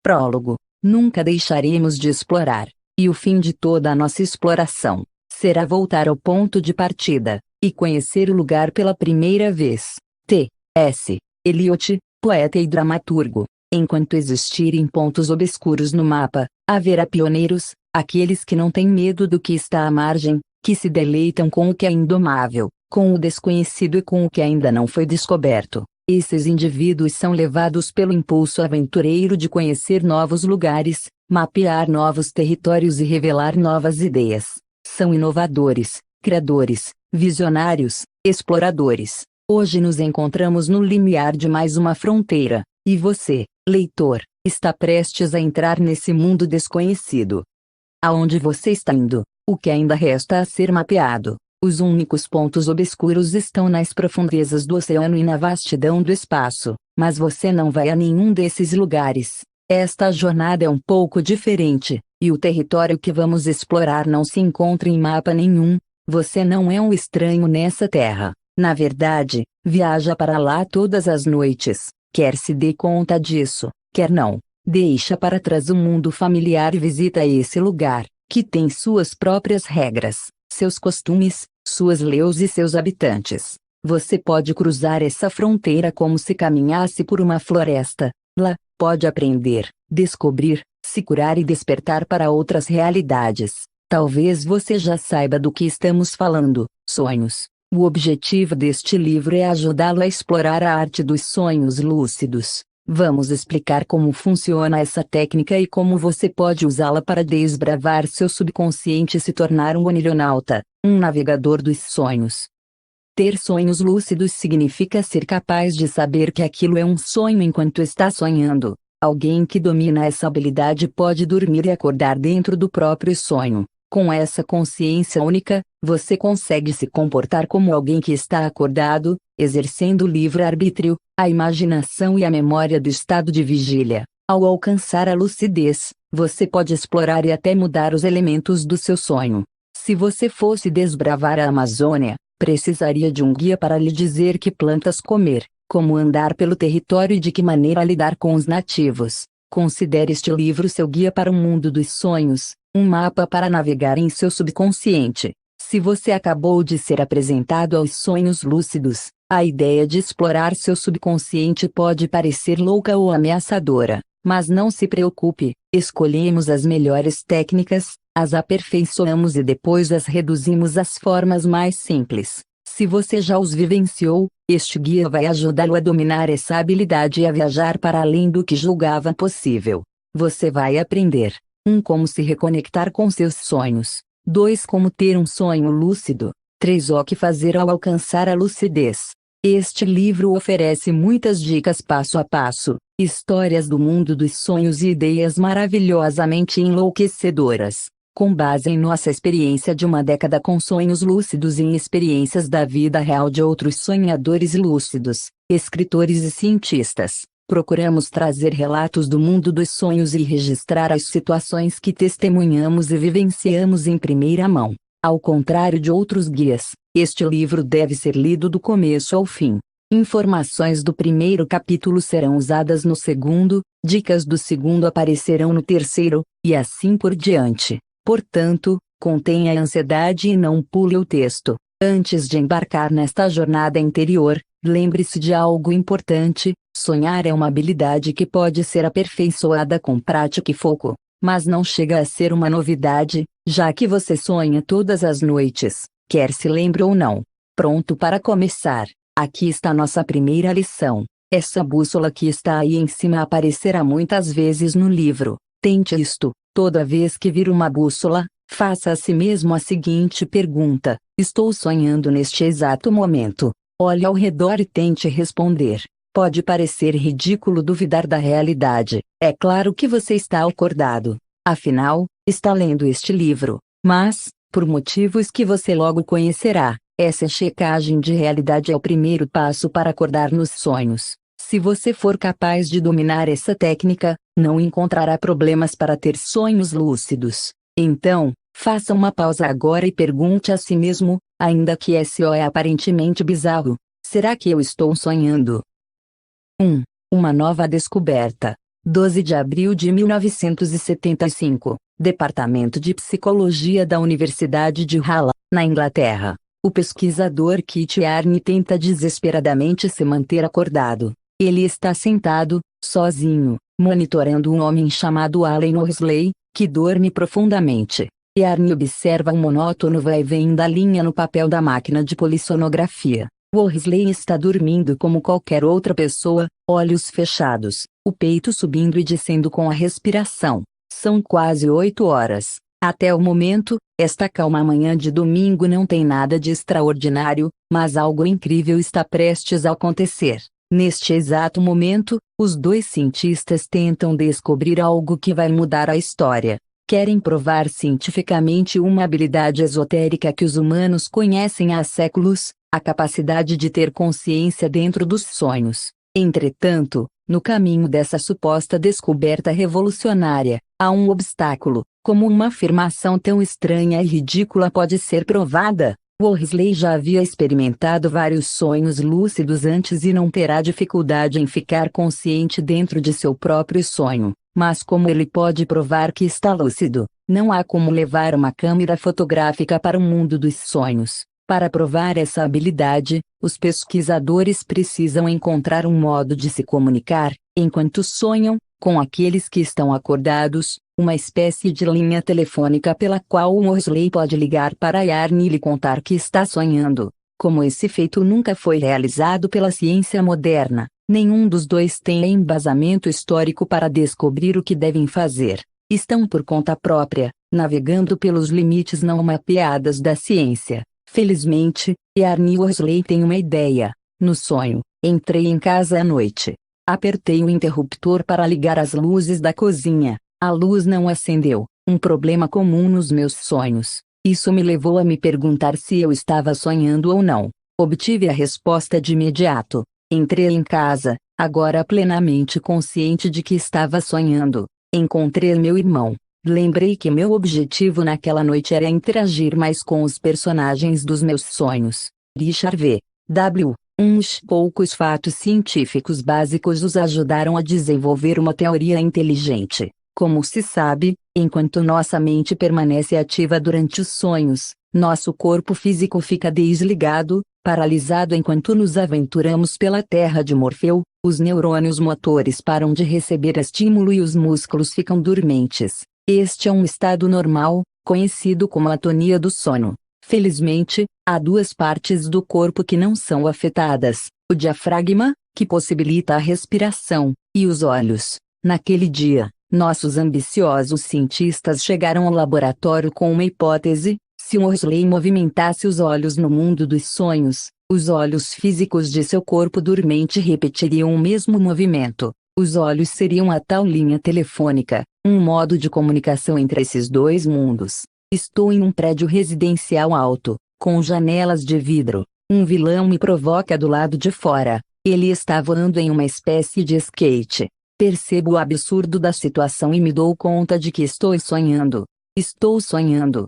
Prólogo. Nunca deixaremos de explorar, e o fim de toda a nossa exploração será voltar ao ponto de partida e conhecer o lugar pela primeira vez. T. S. Eliot, poeta e dramaturgo. Enquanto existirem pontos obscuros no mapa, haverá pioneiros, aqueles que não têm medo do que está à margem, que se deleitam com o que é indomável, com o desconhecido e com o que ainda não foi descoberto. Esses indivíduos são levados pelo impulso aventureiro de conhecer novos lugares, mapear novos territórios e revelar novas ideias. São inovadores, criadores, visionários, exploradores. Hoje nos encontramos no limiar de mais uma fronteira, e você, leitor, está prestes a entrar nesse mundo desconhecido. Aonde você está indo? O que ainda resta a ser mapeado? Os únicos pontos obscuros estão nas profundezas do oceano e na vastidão do espaço, mas você não vai a nenhum desses lugares. Esta jornada é um pouco diferente, e o território que vamos explorar não se encontra em mapa nenhum. Você não é um estranho nessa terra. Na verdade, viaja para lá todas as noites, quer se dê conta disso, quer não. Deixa para trás o mundo familiar e visita esse lugar, que tem suas próprias regras, seus costumes, suas leis e seus habitantes. Você pode cruzar essa fronteira como se caminhasse por uma floresta. Lá, pode aprender, descobrir, se curar e despertar para outras realidades. Talvez você já saiba do que estamos falando: sonhos. O objetivo deste livro é ajudá-lo a explorar a arte dos sonhos lúcidos. Vamos explicar como funciona essa técnica e como você pode usá-la para desbravar seu subconsciente e se tornar um onirionauta, um navegador dos sonhos. Ter sonhos lúcidos significa ser capaz de saber que aquilo é um sonho enquanto está sonhando. Alguém que domina essa habilidade pode dormir e acordar dentro do próprio sonho. Com essa consciência única, você consegue se comportar como alguém que está acordado, exercendo o livre-arbítrio, a imaginação e a memória do estado de vigília. Ao alcançar a lucidez, você pode explorar e até mudar os elementos do seu sonho. Se você fosse desbravar a Amazônia, precisaria de um guia para lhe dizer que plantas comer, como andar pelo território e de que maneira lidar com os nativos. Considere este livro seu guia para o mundo dos sonhos, um mapa para navegar em seu subconsciente. Se você acabou de ser apresentado aos sonhos lúcidos, a ideia de explorar seu subconsciente pode parecer louca ou ameaçadora, mas não se preocupe, escolhemos as melhores técnicas, as aperfeiçoamos e depois as reduzimos às formas mais simples. Se você já os vivenciou, este guia vai ajudá-lo a dominar essa habilidade e a viajar para além do que julgava possível. Você vai aprender: 1. Como se reconectar com seus sonhos. 2. Como ter um sonho lúcido. 3. O que fazer ao alcançar a lucidez. Este livro oferece muitas dicas passo a passo, histórias do mundo dos sonhos e ideias maravilhosamente enlouquecedoras. Com base em nossa experiência de uma década com sonhos lúcidos e em experiências da vida real de outros sonhadores lúcidos, escritores e cientistas, procuramos trazer relatos do mundo dos sonhos e registrar as situações que testemunhamos e vivenciamos em primeira mão. Ao contrário de outros guias, este livro deve ser lido do começo ao fim. Informações do primeiro capítulo serão usadas no segundo, dicas do segundo aparecerão no terceiro, e assim por diante. Portanto, contenha a ansiedade e não pule o texto. Antes de embarcar nesta jornada interior, lembre-se de algo importante: sonhar é uma habilidade que pode ser aperfeiçoada com prática e foco, mas não chega a ser uma novidade, já que você sonha todas as noites, quer se lembre ou não. Pronto para começar? Aqui está nossa primeira lição. Essa bússola que está aí em cima aparecerá muitas vezes no livro. Tente isto: toda vez que vir uma bússola, faça a si mesmo a seguinte pergunta: estou sonhando neste exato momento? Olhe ao redor e tente responder. Pode parecer ridículo duvidar da realidade. É claro que você está acordado. Afinal, está lendo este livro. Mas, por motivos que você logo conhecerá, essa checagem de realidade é o primeiro passo para acordar nos sonhos. Se você for capaz de dominar essa técnica, não encontrará problemas para ter sonhos lúcidos. Então, faça uma pausa agora e pergunte a si mesmo, ainda que isso é aparentemente bizarro: será que eu estou sonhando? 1. Uma nova descoberta. 12 de abril de 1975, Departamento de Psicologia da Universidade de Hull, na Inglaterra. O pesquisador Kit Yarne tenta desesperadamente se manter acordado. Ele está sentado, sozinho, monitorando um homem chamado Alan Worsley, que dorme profundamente. Yarne observa um monótono vai-vem da linha no papel da máquina de polissonografia. Worsley está dormindo como qualquer outra pessoa, olhos fechados, o peito subindo e descendo com a respiração. São quase 8 horas. Até o momento, esta calma manhã de domingo não tem nada de extraordinário, mas algo incrível está prestes a acontecer. Neste exato momento, os dois cientistas tentam descobrir algo que vai mudar a história. Querem provar cientificamente uma habilidade esotérica que os humanos conhecem há séculos, a capacidade de ter consciência dentro dos sonhos. Entretanto, no caminho dessa suposta descoberta revolucionária, há um obstáculo. Como uma afirmação tão estranha e ridícula pode ser provada? Worsley já havia experimentado vários sonhos lúcidos antes e não terá dificuldade em ficar consciente dentro de seu próprio sonho. Mas como ele pode provar que está lúcido? Não há como levar uma câmera fotográfica para o mundo dos sonhos. Para provar essa habilidade, os pesquisadores precisam encontrar um modo de se comunicar, enquanto sonham, com aqueles que estão acordados, uma espécie de linha telefônica pela qual o Worsley pode ligar para Yarne e lhe contar que está sonhando. Como esse feito nunca foi realizado pela ciência moderna, nenhum dos dois tem embasamento histórico para descobrir o que devem fazer. Estão por conta própria, navegando pelos limites não mapeados da ciência. Felizmente, Yarne e Worsley têm uma ideia. No sonho, entrei em casa à noite. Apertei o interruptor para ligar as luzes da cozinha. A luz não acendeu, um problema comum nos meus sonhos. Isso me levou a me perguntar se eu estava sonhando ou não. Obtive a resposta de imediato. Entrei em casa, agora plenamente consciente de que estava sonhando. Encontrei meu irmão. Lembrei que meu objetivo naquela noite era interagir mais com os personagens dos meus sonhos. Richard V. W. Uns poucos fatos científicos básicos os ajudaram a desenvolver uma teoria inteligente. Como se sabe, enquanto nossa mente permanece ativa durante os sonhos, nosso corpo físico fica desligado, paralisado enquanto nos aventuramos pela terra de Morfeu, os neurônios motores param de receber estímulo e os músculos ficam dormentes. Este é um estado normal, conhecido como atonia do sono. Felizmente, há duas partes do corpo que não são afetadas: o diafragma, que possibilita a respiração, e os olhos. Naquele dia, nossos ambiciosos cientistas chegaram ao laboratório com uma hipótese: se Worsley movimentasse os olhos no mundo dos sonhos, os olhos físicos de seu corpo dormente repetiriam o mesmo movimento. Os olhos seriam a tal linha telefônica, um modo de comunicação entre esses dois mundos. Estou em um prédio residencial alto, com janelas de vidro. Um vilão me provoca do lado de fora. Ele está voando em uma espécie de skate. Percebo o absurdo da situação e me dou conta de que estou sonhando. Estou sonhando.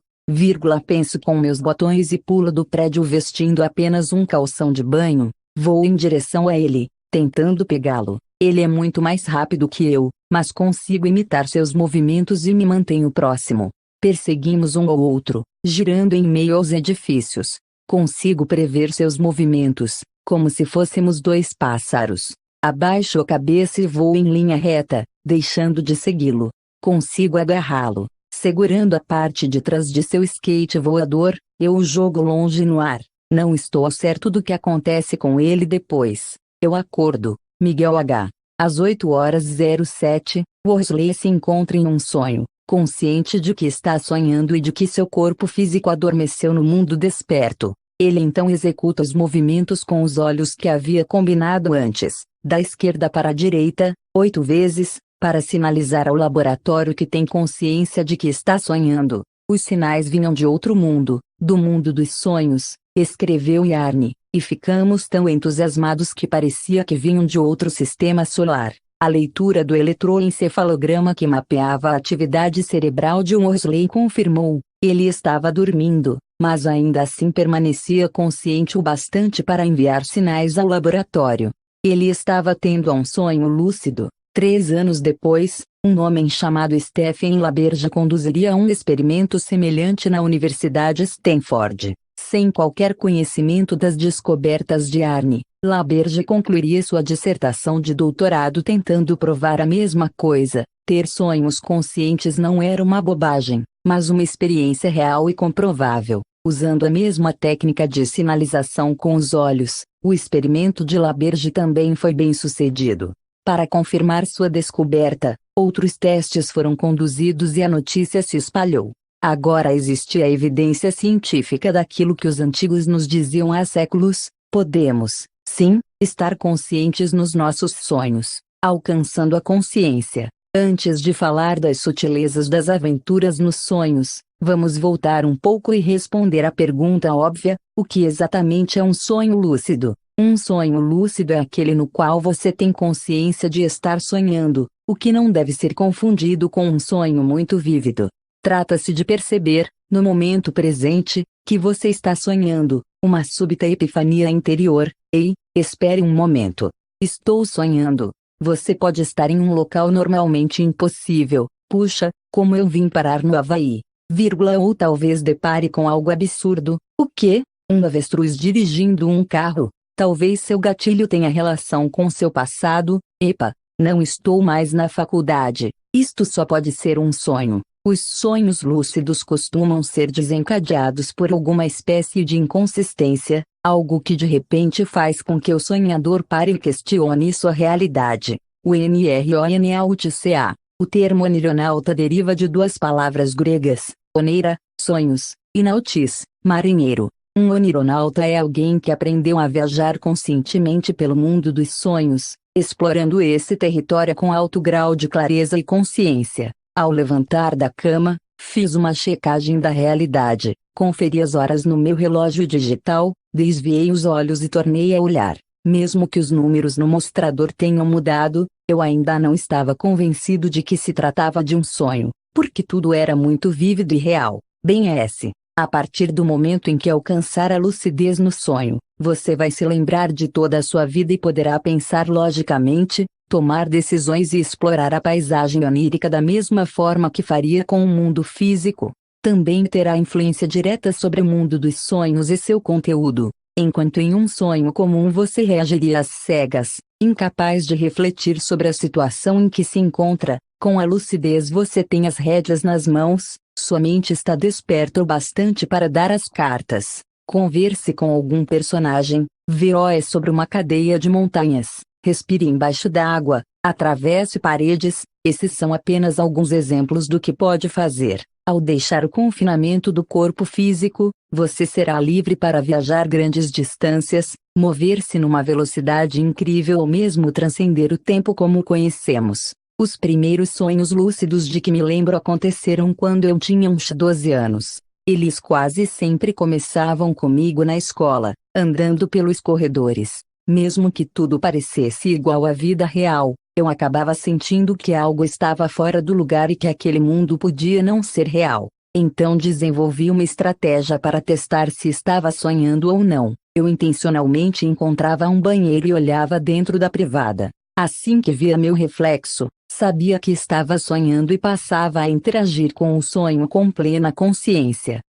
Penso com meus botões e pulo do prédio vestindo apenas um calção de banho. Vou em direção a ele, tentando pegá-lo. Ele é muito mais rápido que eu, mas consigo imitar seus movimentos e me mantenho próximo. Perseguimos um ao outro, girando em meio aos edifícios. Consigo prever seus movimentos, como se fôssemos dois pássaros. Abaixo a cabeça e vou em linha reta, deixando de segui-lo. Consigo agarrá-lo. Segurando a parte de trás de seu skate voador, eu o jogo longe no ar. Não estou ao certo do que acontece com ele depois. Eu acordo. Miguel H. Às 8h07, Worsley se encontra em um sonho, consciente de que está sonhando e de que seu corpo físico adormeceu no mundo desperto. Ele então executa os movimentos com os olhos que havia combinado antes, da esquerda para a direita, 8 vezes, para sinalizar ao laboratório que tem consciência de que está sonhando. Os sinais vinham de outro mundo, do mundo dos sonhos, escreveu Yarne, e ficamos tão entusiasmados que parecia que vinham de outro sistema solar. A leitura do eletroencefalograma que mapeava a atividade cerebral de Worsley confirmou, ele estava dormindo, mas ainda assim permanecia consciente o bastante para enviar sinais ao laboratório. Ele estava tendo um sonho lúcido. 3 anos depois, um homem chamado Stephen LaBerge conduziria um experimento semelhante na Universidade Stanford. Sem qualquer conhecimento das descobertas de Arne, LaBerge concluiria sua dissertação de doutorado tentando provar a mesma coisa: ter sonhos conscientes não era uma bobagem, mas uma experiência real e comprovável. Usando a mesma técnica de sinalização com os olhos, o experimento de LaBerge também foi bem sucedido. Para confirmar sua descoberta, outros testes foram conduzidos e a notícia se espalhou. Agora existia evidência científica daquilo que os antigos nos diziam há séculos: podemos, sim, estar conscientes nos nossos sonhos, alcançando a consciência. Antes de falar das sutilezas das aventuras nos sonhos, vamos voltar um pouco e responder à pergunta óbvia: o que exatamente é um sonho lúcido? Um sonho lúcido é aquele no qual você tem consciência de estar sonhando, o que não deve ser confundido com um sonho muito vívido. Trata-se de perceber, no momento presente, que você está sonhando, uma súbita epifania interior. Ei, espere um momento. Estou sonhando. Você pode estar em um local normalmente impossível. Puxa, como eu vim parar no Havaí. Ou talvez depare com algo absurdo. O quê? Um avestruz dirigindo um carro? Talvez seu gatilho tenha relação com seu passado. Epa, não estou mais na faculdade. Isto só pode ser um sonho. Os sonhos lúcidos costumam ser desencadeados por alguma espécie de inconsistência, algo que de repente faz com que o sonhador pare e questione sua realidade. O NRONAUTCA. O termo onironauta deriva de duas palavras gregas, oneira, sonhos, e nautis, marinheiro. Um onironauta é alguém que aprendeu a viajar conscientemente pelo mundo dos sonhos, explorando esse território com alto grau de clareza e consciência. Ao levantar da cama, fiz uma checagem da realidade, conferi as horas no meu relógio digital, desviei os olhos e tornei a olhar. Mesmo que os números no mostrador tenham mudado, eu ainda não estava convencido de que se tratava de um sonho, porque tudo era muito vívido e real. Bem, a partir do momento em que alcançar a lucidez no sonho, você vai se lembrar de toda a sua vida e poderá pensar logicamente, tomar decisões e explorar a paisagem onírica da mesma forma que faria com o mundo físico. Também terá influência direta sobre o mundo dos sonhos e seu conteúdo. Enquanto em um sonho comum você reagiria às cegas, incapaz de refletir sobre a situação em que se encontra, com a lucidez você tem as rédeas nas mãos, sua mente está desperta o bastante para dar as cartas. Converse com algum personagem, voe sobre uma cadeia de montanhas, respire embaixo d'água, atravesse paredes. Esses são apenas alguns exemplos do que pode fazer. Ao deixar o confinamento do corpo físico, você será livre para viajar grandes distâncias, mover-se numa velocidade incrível ou mesmo transcender o tempo como o conhecemos. Os primeiros sonhos lúcidos de que me lembro aconteceram quando eu tinha uns 12 anos. Eles quase sempre começavam comigo na escola, andando pelos corredores. Mesmo que tudo parecesse igual à vida real, eu acabava sentindo que algo estava fora do lugar e que aquele mundo podia não ser real. Então desenvolvi uma estratégia para testar se estava sonhando ou não. Eu intencionalmente encontrava um banheiro e olhava dentro da privada. Assim que via meu reflexo, sabia que estava sonhando e passava a interagir com o sonho com plena consciência.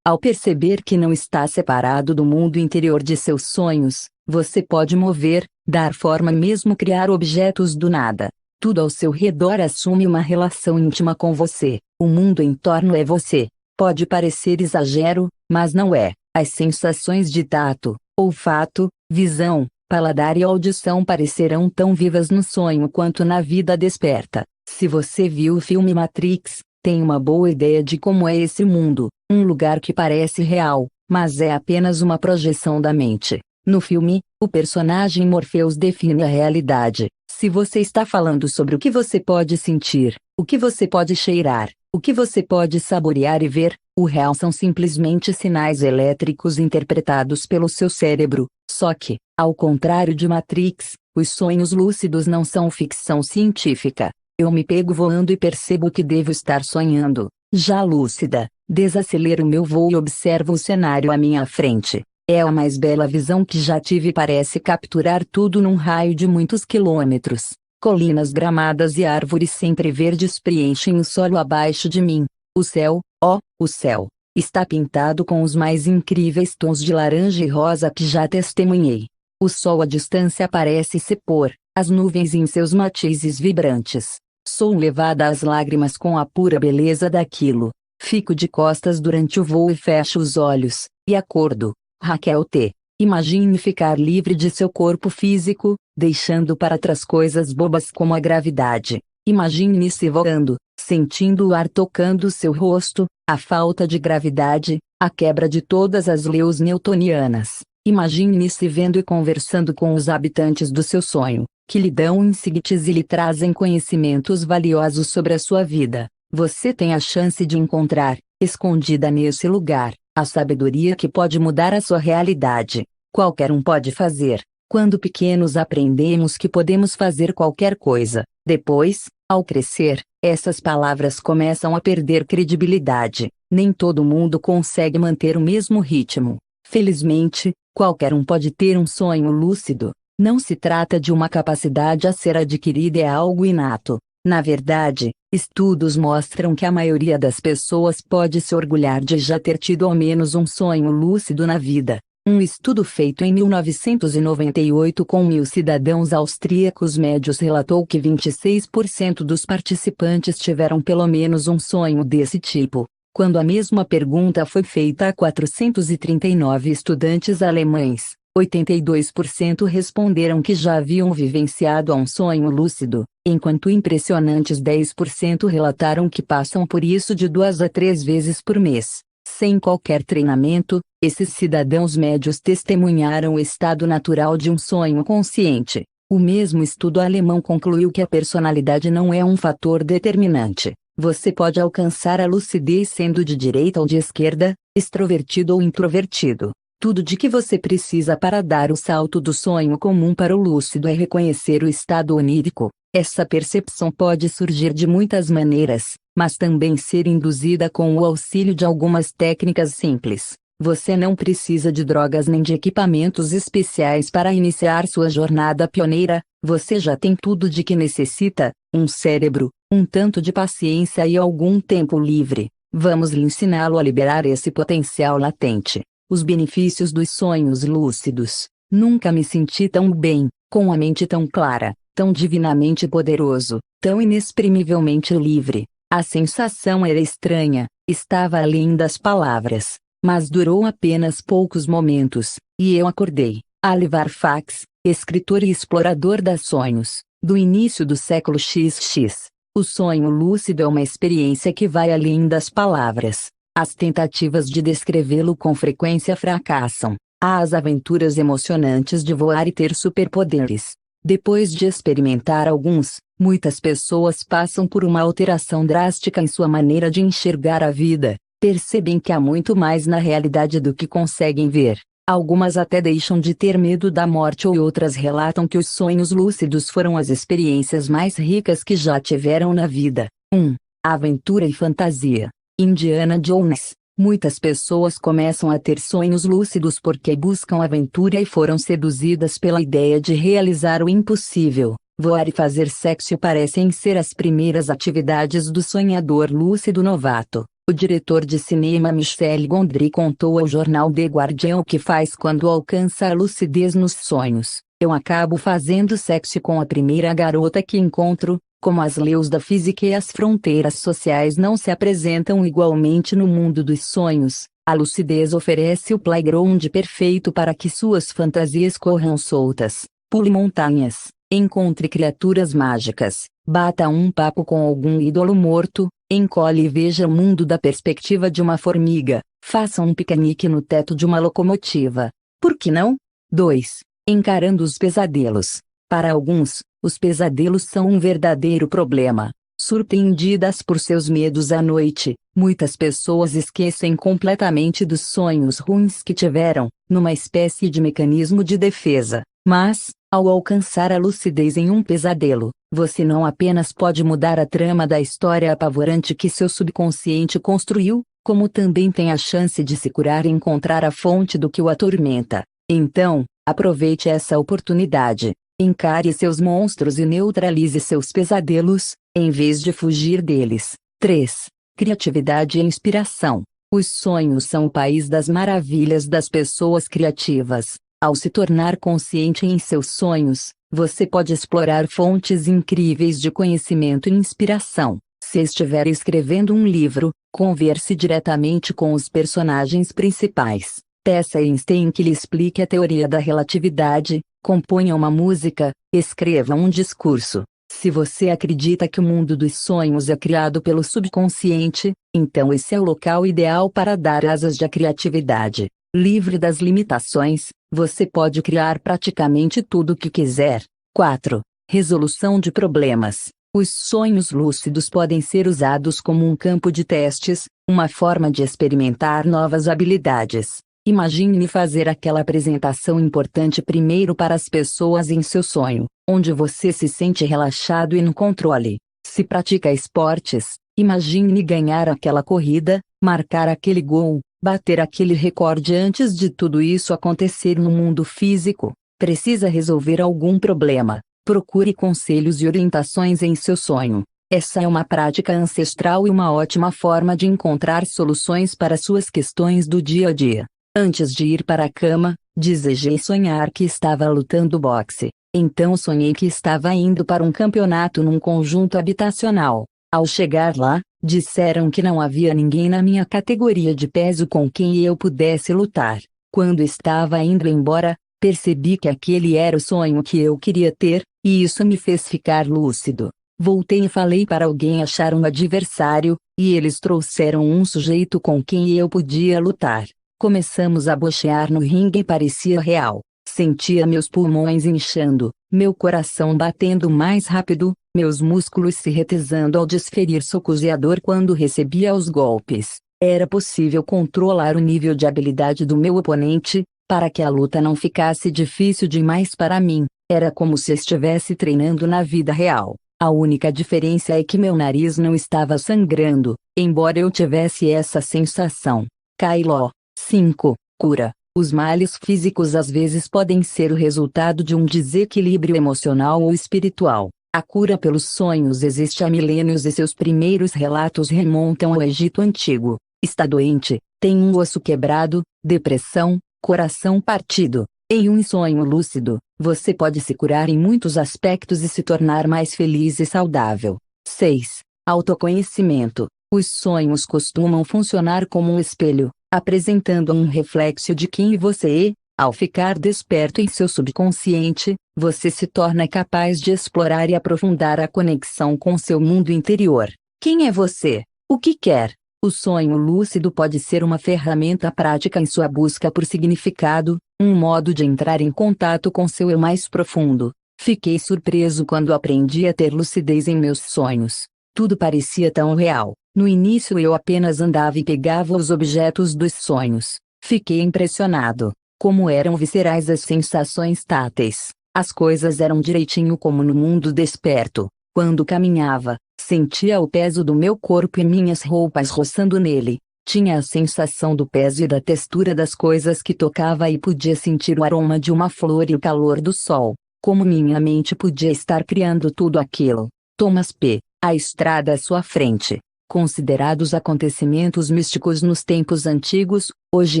Ao perceber que não está separado do mundo interior de seus sonhos, você pode mover, dar forma e mesmo criar objetos do nada. Tudo ao seu redor assume uma relação íntima com você. O mundo em torno é você. Pode parecer exagero, mas não é. As sensações de tato, olfato, visão, paladar e audição parecerão tão vivas no sonho quanto na vida desperta. Se você viu o filme Matrix, tem uma boa ideia de como é esse mundo, um lugar que parece real, mas é apenas uma projeção da mente. No filme, o personagem Morpheus define a realidade. Se você está falando sobre o que você pode sentir, o que você pode cheirar, o que você pode saborear e ver, o real são simplesmente sinais elétricos interpretados pelo seu cérebro. Só que, ao contrário de Matrix, os sonhos lúcidos não são ficção científica. Eu me pego voando e percebo que devo estar sonhando. Já lúcida, desacelero meu voo e observo o cenário à minha frente. É a mais bela visão que já tive e parece capturar tudo num raio de muitos quilômetros. Colinas gramadas e árvores sempre verdes preenchem o solo abaixo de mim. O céu, ó, o céu, está pintado com os mais incríveis tons de laranja e rosa que já testemunhei. O sol à distância parece se pôr, as nuvens em seus matizes vibrantes. Sou levada às lágrimas com a pura beleza daquilo. Fico de costas durante o voo e fecho os olhos, e acordo. Raquel T. Imagine ficar livre de seu corpo físico, deixando para trás coisas bobas como a gravidade. Imagine-se voando, sentindo o ar tocando seu rosto, a falta de gravidade, a quebra de todas as leis newtonianas. Imagine-se vendo e conversando com os habitantes do seu sonho, que lhe dão insights e lhe trazem conhecimentos valiosos sobre a sua vida. Você tem a chance de encontrar, escondida nesse lugar, a sabedoria que pode mudar a sua realidade. Qualquer um pode fazer. Quando pequenos aprendemos que podemos fazer qualquer coisa. Depois, ao crescer, essas palavras começam a perder credibilidade. Nem todo mundo consegue manter o mesmo ritmo. Felizmente, qualquer um pode ter um sonho lúcido. Não se trata de uma capacidade a ser adquirida, é algo inato. Na verdade, estudos mostram que a maioria das pessoas pode se orgulhar de já ter tido ao menos um sonho lúcido na vida. Um estudo feito em 1998 com 1.000 cidadãos austríacos médios relatou que 26% dos participantes tiveram pelo menos um sonho desse tipo. Quando a mesma pergunta foi feita a 439 estudantes alemães, 82% responderam que já haviam vivenciado um sonho lúcido, enquanto impressionantes 10% relataram que passam por isso de 2 a 3 vezes por mês. Sem qualquer treinamento, esses cidadãos médios testemunharam o estado natural de um sonho consciente. O mesmo estudo alemão concluiu que a personalidade não é um fator determinante. Você pode alcançar a lucidez sendo de direita ou de esquerda, extrovertido ou introvertido. Tudo de que você precisa para dar o salto do sonho comum para o lúcido é reconhecer o estado onírico. Essa percepção pode surgir de muitas maneiras, mas também ser induzida com o auxílio de algumas técnicas simples. Você não precisa de drogas nem de equipamentos especiais para iniciar sua jornada pioneira. Você já tem tudo de que necessita: um cérebro, um tanto de paciência e algum tempo livre. Vamos lhe ensiná-lo a liberar esse potencial latente. Os benefícios dos sonhos lúcidos. Nunca me senti tão bem, com a mente tão clara, tão divinamente poderoso, tão inexprimivelmente livre. A sensação era estranha, estava além das palavras, mas durou apenas poucos momentos, e eu acordei. Alivar Fax, escritor e explorador das sonhos, do início do século XX. O sonho lúcido é uma experiência que vai além das palavras. As tentativas de descrevê-lo com frequência fracassam. Há as aventuras emocionantes de voar e ter superpoderes. Depois de experimentar alguns, muitas pessoas passam por uma alteração drástica em sua maneira de enxergar a vida. Percebem que há muito mais na realidade do que conseguem ver. Algumas até deixam de ter medo da morte, ou outras relatam que os sonhos lúcidos foram as experiências mais ricas que já tiveram na vida. 1. Aventura e fantasia. Indiana Jones. Muitas pessoas começam a ter sonhos lúcidos porque buscam aventura e foram seduzidas pela ideia de realizar o impossível. Voar e fazer sexo parecem ser as primeiras atividades do sonhador lúcido novato. O diretor de cinema Michel Gondry contou ao jornal The Guardian o que faz quando alcança a lucidez nos sonhos. Eu acabo fazendo sexo com a primeira garota que encontro. Como as leis da física e as fronteiras sociais não se apresentam igualmente no mundo dos sonhos, a lucidez oferece o playground perfeito para que suas fantasias corram soltas. Pule montanhas, encontre criaturas mágicas, bata um papo com algum ídolo morto, encolhe e veja o mundo da perspectiva de uma formiga, faça um piquenique no teto de uma locomotiva. Por que não? 2. Encarando os pesadelos. Para alguns, os pesadelos são um verdadeiro problema. Surpreendidas por seus medos à noite, muitas pessoas esquecem completamente dos sonhos ruins que tiveram, numa espécie de mecanismo de defesa. Mas, ao alcançar a lucidez em um pesadelo, você não apenas pode mudar a trama da história apavorante que seu subconsciente construiu, como também tem a chance de se curar e encontrar a fonte do que o atormenta. Então, aproveite essa oportunidade. Encare seus monstros e neutralize seus pesadelos, em vez de fugir deles. 3. Criatividade e inspiração. Os sonhos são o país das maravilhas das pessoas criativas. Ao se tornar consciente em seus sonhos, você pode explorar fontes incríveis de conhecimento e inspiração. Se estiver escrevendo um livro, converse diretamente com os personagens principais. Peça a Einstein que lhe explique a teoria da relatividade, componha uma música, escreva um discurso. Se você acredita que o mundo dos sonhos é criado pelo subconsciente, então esse é o local ideal para dar asas à criatividade. Livre das limitações, você pode criar praticamente tudo o que quiser. 4. Resolução de problemas. Os sonhos lúcidos podem ser usados como um campo de testes, uma forma de experimentar novas habilidades. Imagine fazer aquela apresentação importante primeiro para as pessoas em seu sonho, onde você se sente relaxado e no controle. Se pratica esportes, imagine ganhar aquela corrida, marcar aquele gol, bater aquele recorde antes de tudo isso acontecer no mundo físico. Precisa resolver algum problema? Procure conselhos e orientações em seu sonho. Essa é uma prática ancestral e uma ótima forma de encontrar soluções para suas questões do dia a dia. Antes de ir para a cama, desejei sonhar que estava lutando boxe. Então sonhei que estava indo para um campeonato num conjunto habitacional. Ao chegar lá, disseram que não havia ninguém na minha categoria de peso com quem eu pudesse lutar. Quando estava indo embora, percebi que aquele era o sonho que eu queria ter, e isso me fez ficar lúcido. Voltei e falei para alguém achar um adversário, e eles trouxeram um sujeito com quem eu podia lutar. Começamos a boxear no ringue e parecia real. Sentia meus pulmões inchando, meu coração batendo mais rápido, meus músculos se retesando ao desferir socos e a dor quando recebia os golpes. Era possível controlar o nível de habilidade do meu oponente, para que a luta não ficasse difícil demais para mim. Era como se estivesse treinando na vida real. A única diferença é que meu nariz não estava sangrando, embora eu tivesse essa sensação. Kailó. 5. Cura. Os males físicos às vezes podem ser o resultado de um desequilíbrio emocional ou espiritual. A cura pelos sonhos existe há milênios e seus primeiros relatos remontam ao Egito Antigo. Está doente, tem um osso quebrado, depressão, coração partido. Em um sonho lúcido, você pode se curar em muitos aspectos e se tornar mais feliz e saudável. 6. Autoconhecimento. Os sonhos costumam funcionar como um espelho, apresentando um reflexo de quem você é. Ao ficar desperto em seu subconsciente, você se torna capaz de explorar e aprofundar a conexão com seu mundo interior. Quem é você? O que quer? O sonho lúcido pode ser uma ferramenta prática em sua busca por significado, um modo de entrar em contato com seu eu mais profundo. Fiquei surpreso quando aprendi a ter lucidez em meus sonhos. Tudo parecia tão real. No início eu apenas andava e pegava os objetos dos sonhos. Fiquei impressionado. Como eram viscerais as sensações táteis. As coisas eram direitinho como no mundo desperto. Quando caminhava, sentia o peso do meu corpo e minhas roupas roçando nele. Tinha a sensação do peso e da textura das coisas que tocava e podia sentir o aroma de uma flor e o calor do sol. Como minha mente podia estar criando tudo aquilo. Thomas P. A estrada à sua frente. Considerados acontecimentos místicos nos tempos antigos, hoje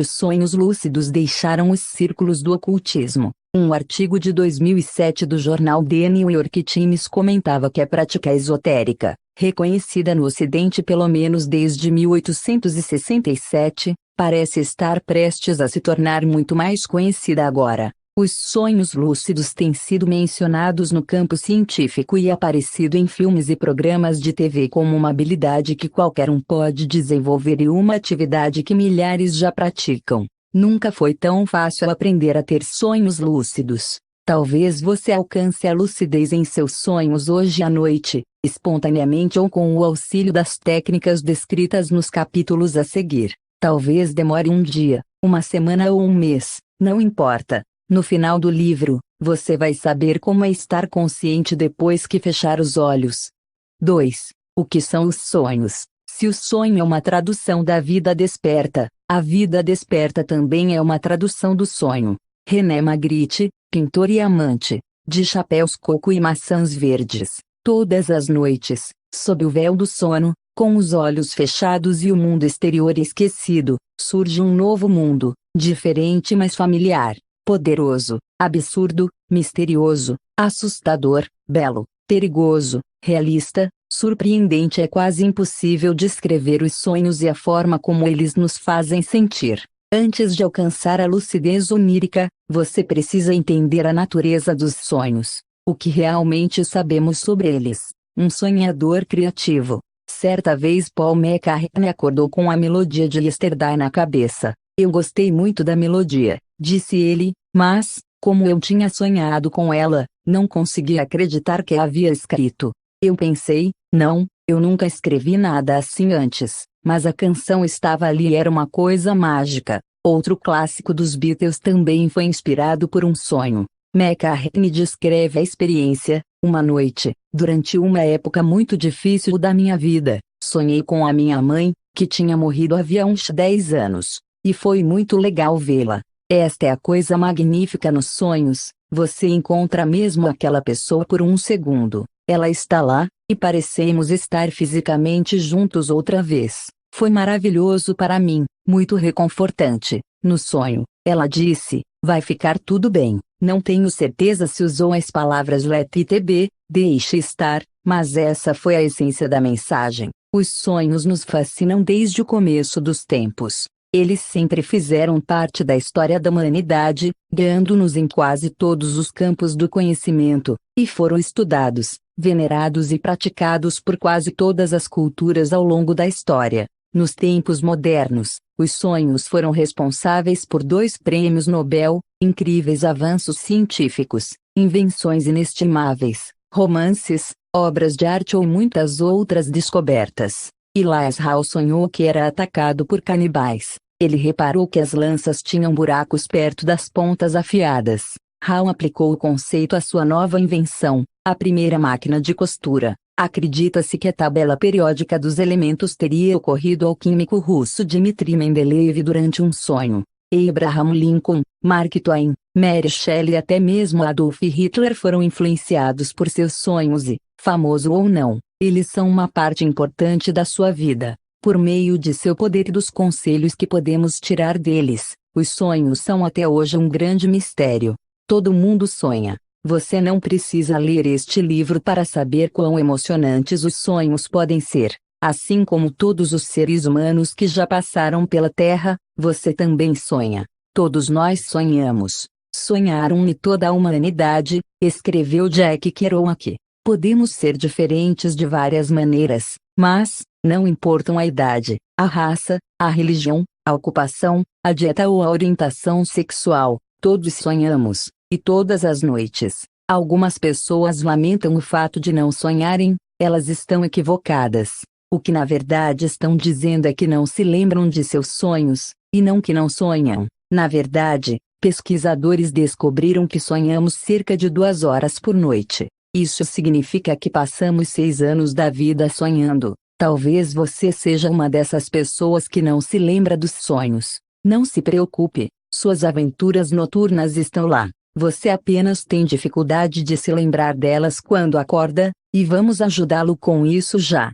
os sonhos lúcidos deixaram os círculos do ocultismo. Um artigo de 2007 do jornal The New York Times comentava que a prática esotérica, reconhecida no Ocidente pelo menos desde 1867, parece estar prestes a se tornar muito mais conhecida agora. Os sonhos lúcidos têm sido mencionados no campo científico e aparecido em filmes e programas de TV como uma habilidade que qualquer um pode desenvolver e uma atividade que milhares já praticam. Nunca foi tão fácil aprender a ter sonhos lúcidos. Talvez você alcance a lucidez em seus sonhos hoje à noite, espontaneamente ou com o auxílio das técnicas descritas nos capítulos a seguir. Talvez demore um dia, uma semana ou um mês, não importa. No final do livro, você vai saber como é estar consciente depois que fechar os olhos. 2. O que são os sonhos? Se o sonho é uma tradução da vida desperta, a vida desperta também é uma tradução do sonho. René Magritte, pintor e amante, de chapéus coco e maçãs verdes. Todas as noites, sob o véu do sono, com os olhos fechados e o mundo exterior esquecido, surge um novo mundo, diferente mas familiar, poderoso, absurdo, misterioso, assustador, belo, perigoso, realista, surpreendente. É quase impossível descrever os sonhos e a forma como eles nos fazem sentir. Antes de alcançar a lucidez onírica, você precisa entender a natureza dos sonhos, o que realmente sabemos sobre eles. Um sonhador criativo. Certa vez Paul McCartney acordou com a melodia de Yesterday na cabeça. Eu gostei muito da melodia, disse ele, mas, como eu tinha sonhado com ela, não conseguia acreditar que a havia escrito. Eu pensei, não, eu nunca escrevi nada assim antes, mas a canção estava ali e era uma coisa mágica. Outro clássico dos Beatles também foi inspirado por um sonho. McCartney descreve a experiência: uma noite, durante uma época muito difícil da minha vida, sonhei com a minha mãe, que tinha morrido havia uns 10 anos, e foi muito legal vê-la. Esta é a coisa magnífica nos sonhos, você encontra mesmo aquela pessoa por um segundo, ela está lá, e parecemos estar fisicamente juntos outra vez. Foi maravilhoso para mim, muito reconfortante. No sonho, ela disse, vai ficar tudo bem. Não tenho certeza se usou as palavras let it be, deixe estar, mas essa foi a essência da mensagem. Os sonhos nos fascinam desde o começo dos tempos. Eles sempre fizeram parte da história da humanidade, guiando-nos em quase todos os campos do conhecimento, e foram estudados, venerados e praticados por quase todas as culturas ao longo da história. Nos tempos modernos, os sonhos foram responsáveis por 2 prêmios Nobel, incríveis avanços científicos, invenções inestimáveis, romances, obras de arte ou muitas outras descobertas. Elias Howe sonhou que era atacado por canibais. Ele reparou que as lanças tinham buracos perto das pontas afiadas. Howe aplicou o conceito à sua nova invenção, a primeira máquina de costura. Acredita-se que a tabela periódica dos elementos teria ocorrido ao químico russo Dmitry Mendeleev durante um sonho. Abraham Lincoln, Mark Twain, Mary Shelley e até mesmo Adolf Hitler foram influenciados por seus sonhos e, famoso ou não, eles são uma parte importante da sua vida. Por meio de seu poder e dos conselhos que podemos tirar deles, os sonhos são até hoje um grande mistério. Todo mundo sonha. Você não precisa ler este livro para saber quão emocionantes os sonhos podem ser. Assim como todos os seres humanos que já passaram pela Terra, você também sonha. Todos nós sonhamos. Sonharam e toda a humanidade, escreveu Jack Kerouac. Podemos ser diferentes de várias maneiras, mas, não importam a idade, a raça, a religião, a ocupação, a dieta ou a orientação sexual, todos sonhamos. E todas as noites, algumas pessoas lamentam o fato de não sonharem, elas estão equivocadas. O que na verdade estão dizendo é que não se lembram de seus sonhos, e não que não sonham. Na verdade, pesquisadores descobriram que sonhamos cerca de 2 horas por noite. Isso significa que passamos 6 anos da vida sonhando. Talvez você seja uma dessas pessoas que não se lembra dos sonhos. Não se preocupe, suas aventuras noturnas estão lá. Você apenas tem dificuldade de se lembrar delas quando acorda, e vamos ajudá-lo com isso já.